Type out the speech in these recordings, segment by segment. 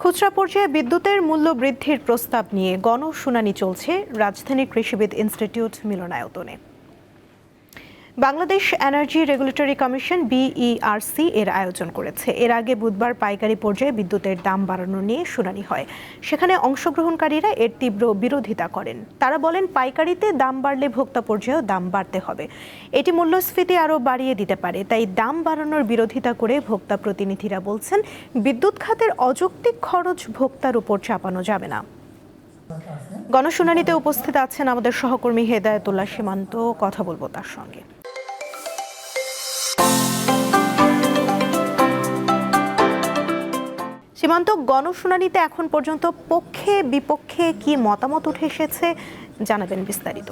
খুচরা পর্যায়ে বিদ্যুতের মূল্য বৃদ্ধির প্রস্তাব নিয়ে গণশুনানি চলছে রাজধানীর কৃষিবিদ ইনস্টিটিউট মিলনায়তনে। Bangladesh energy regulatory commission BERC এর আয়োজন করেছে। এর আগে বুধবার পাইকারি পর্যায়ে বিদ্যুতের দাম বাড়ানো নিয়ে শুনানি হয়। সেখানে অংশগ্রহণকারীরা এর তীব্র বিরোধিতা করেন। তারা বলেন, পাইকারিতে দাম বাড়লে ভোক্তা পর্যায়েও দাম বাড়তে হবে। এটি মূল্যস্ফীতি আরও বাড়িয়ে দিতে পারে। তাই দাম বাড়ানোর বিরোধিতা করে ভোক্তা প্রতিনিধিরা বলছেন, বিদ্যুৎ খাতের অযৌক্তিক খরচ ভোক্তার উপর চাপানো যাবে না। গণশুনানিতে উপস্থিত আছেন আমাদের সহকর্মী হেদায়েতুল্লাহ সীমান্ত। কথা বলবো তার সঙ্গে। সীমান্ত, গণশুনানিতে এখন পর্যন্ত পক্ষে বিপক্ষে কি মতামত উঠে এসেছে, জানাবেন বিস্তারিত।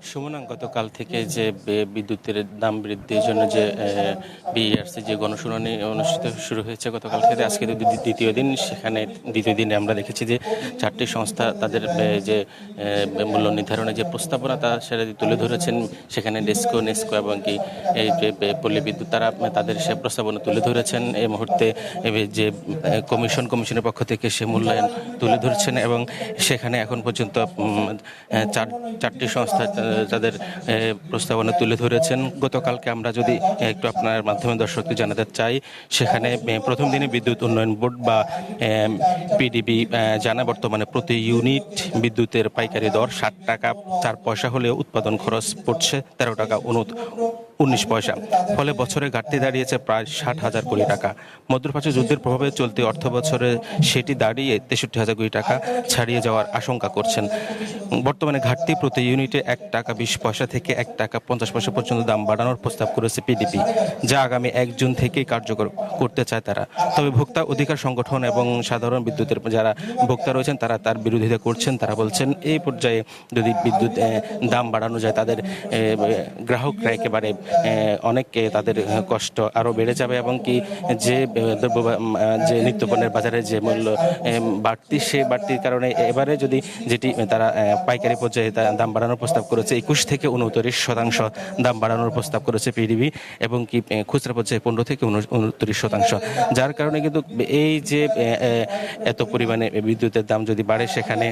সুমনা, গতকাল থেকে যে বিদ্যুতের দাম বৃদ্ধির জন্য যে BERC যে গণশুনানি অনুষ্ঠিত শুরু হয়েছে গতকাল থেকে, আজকে দ্বিতীয় দিন। সেখানে দ্বিতীয় দিনে আমরা দেখেছি যে 4টি সংস্থা তাদের যে মূল্য নির্ধারণের যে প্রস্তাবনা তা সেটা তুলে ধরেছেন। সেখানে ডেস্কো, নেস্কো এবং কি এই যে পল্লী বিদ্যুৎ, তারা তাদের সে প্রস্তাবনা তুলে ধরেছেন। এই মুহূর্তে যে কমিশনের পক্ষ থেকে সে মূল্যায়ন তুলে ধরছেন এবং সেখানে এখন পর্যন্ত 4টি সংস্থা তাদের প্রস্তাবনা তুলে ধরেছেন। গতকালকে আমরা যদি একটু আপনার মাধ্যমে দর্শককে জানাতে চাই, সেখানে প্রথম দিনে বিদ্যুৎ উন্নয়ন বোর্ড বা PDB জানা বর্তমানে প্রতি ইউনিট বিদ্যুতের পাইকারি দর 60 টাকা 4 পয়সা হলেও উৎপাদন খরচ পড়ছে 13 টাকা 19 পয়সা। ফলে বছরে ঘাটতি দাঁড়িয়েছে প্রায় 60,000 কোটি টাকা। মধ্যপ্রাচ্য যুদ্ধের প্রভাবে চলতি অর্থ বছরে সেটি দাঁড়িয়ে 63,000 কোটি টাকা ছাড়িয়ে যাওয়ার আশঙ্কা করছেন। বর্তমানে ঘাটতি প্রতি ইউনিটে 1 টাকা 20 পয়সা থেকে 1 টাকা 50 পয়সা পর্যন্ত দাম বাড়ানোর প্রস্তাব করেছে PDB, যা আগামী 1 জুন থেকেই কার্যকর করতে চায় তারা। তবে ভোক্তা অধিকার সংগঠন এবং সাধারণ বিদ্যুতের যারা ভোক্তা রয়েছেন তারা তার বিরোধিতা করছেন। তারা বলছেন, এই পর্যায়ে যদি বিদ্যুৎ দাম বাড়ানো যায়, তাদের গ্রাহকরা একেবারে অনেকে তাদের কষ্ট আরও বেড়ে যাবে এবং কি যে যে নিত্যপণ্যের বাজারে যে মূল্য বাড়তি, সে বাড়তির কারণে এবারে যদি যেটি তারা পাইকারি পর্যায়ে দাম বাড়ানোর প্রস্তাব করেছে 21 থেকে 29% দাম বাড়ানোর প্রস্তাব করেছে PDB এবং কি খুচরা পর্যায়ে 15 থেকে 29%, যার কারণে কিন্তু এই যে এত পরিমাণে বিদ্যুতের দাম যদি বাড়ে, সেখানে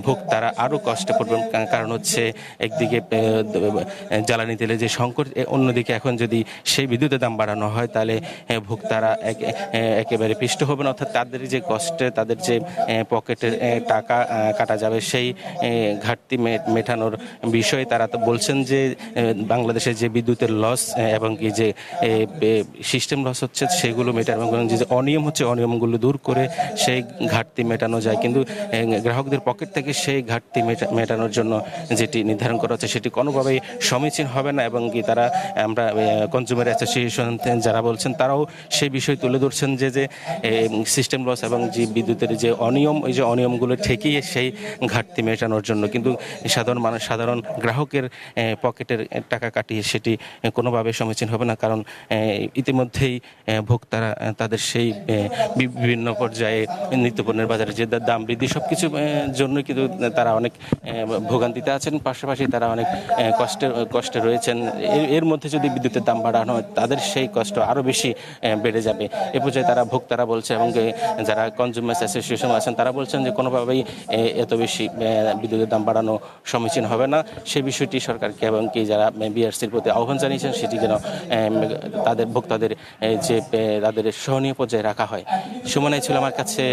ভোক্তারা আরও কষ্টে পড়বেন। কারণ হচ্ছে একদিকে জ্বালানি তেলের যে সংকট, অন্যদিকে এখন যদি সেই বিদ্যুতের দাম বাড়ানো হয়, তাহলে ভোক্তারা একেবারে পিষ্ট হবেন। অর্থাৎ তাদের যে কষ্টে, তাদের যে পকেটের টাকা কাটা যাবে, সেই ঘাটতি মেটানোর বিষয়ে তারা তো বলছেন যে বাংলাদেশের যে বিদ্যুতের লস এবং কি যে সিস্টেম লস হচ্ছে, সেগুলো মেটানো এবং যে অনিয়ম হচ্ছে, অনিয়মগুলো দূর করে সেই ঘাটতি মেটানো যায়। কিন্তু গ্রাহকদের পকেট থেকে সেই ঘাটতি মেটানোর জন্য যেটি নির্ধারণ করা হচ্ছে, সেটি কোনোভাবেই সমীচীন হবে না এবং কি তারা, আমরা কনজিউমার অ্যাসোসিয়েশন যারা বলছেন, তারাও সেই বিষয় তুলে ধরছেন যে সিস্টেম লস এবং যে বিদ্যুতের যে অনিয়ম, এই যে অনিয়মগুলো ঠেকিয়ে সেই ঘাটতি মেটানোর জন্য। কিন্তু সাধারণ গ্রাহকের পকেটের টাকা কাটিয়ে সেটি কোনোভাবে সমীচীন হবে না। কারণ ইতিমধ্যেই ভোক্তারা তাদের সেই বিভিন্ন পর্যায়ে নিত্যপণ্যের বাজারে যে দাম বৃদ্ধি, সব কিছু জন্য কিন্তু তারা অনেক ভোগান্তিতে আছেন। পাশাপাশি তারা অনেক কষ্টে রয়েছেন। এর মধ্যে যদি বিদ্যুতের দাম বাড়ানো হয়, তাদের সেই কষ্ট আরও বেশি বেড়ে যাবে। এ পর্যায়ে ভোক্তারা বলছে এবং যারা কনজিউমার্স অ্যাসোসিয়েশন আছেন, তারা বলছেন যে কোনোভাবেই এত বেশি বিদ্যুতের দাম বাড়ানো সমীচীন হবে না। সেই বিষয়টি সরকারকে এবং কি যারা BERCর প্রতি আহ্বান জানিয়েছেন, সেটি যেন তাদের ভোক্তাদের যে তাদের সহনীয় পর্যায়ে রাখা হয়। সুমনাই ছিল আমার কাছে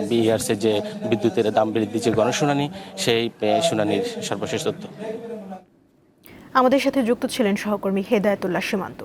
BERCর যে বিদ্যুতের দাম বৃদ্ধি যে গণশুনানি, সেই শুনানির সর্বশেষ তথ্য। আমাদের সাথে যুক্ত ছিলেন সহকর্মী হেদায়েতুল্লাহ সীমান্ত।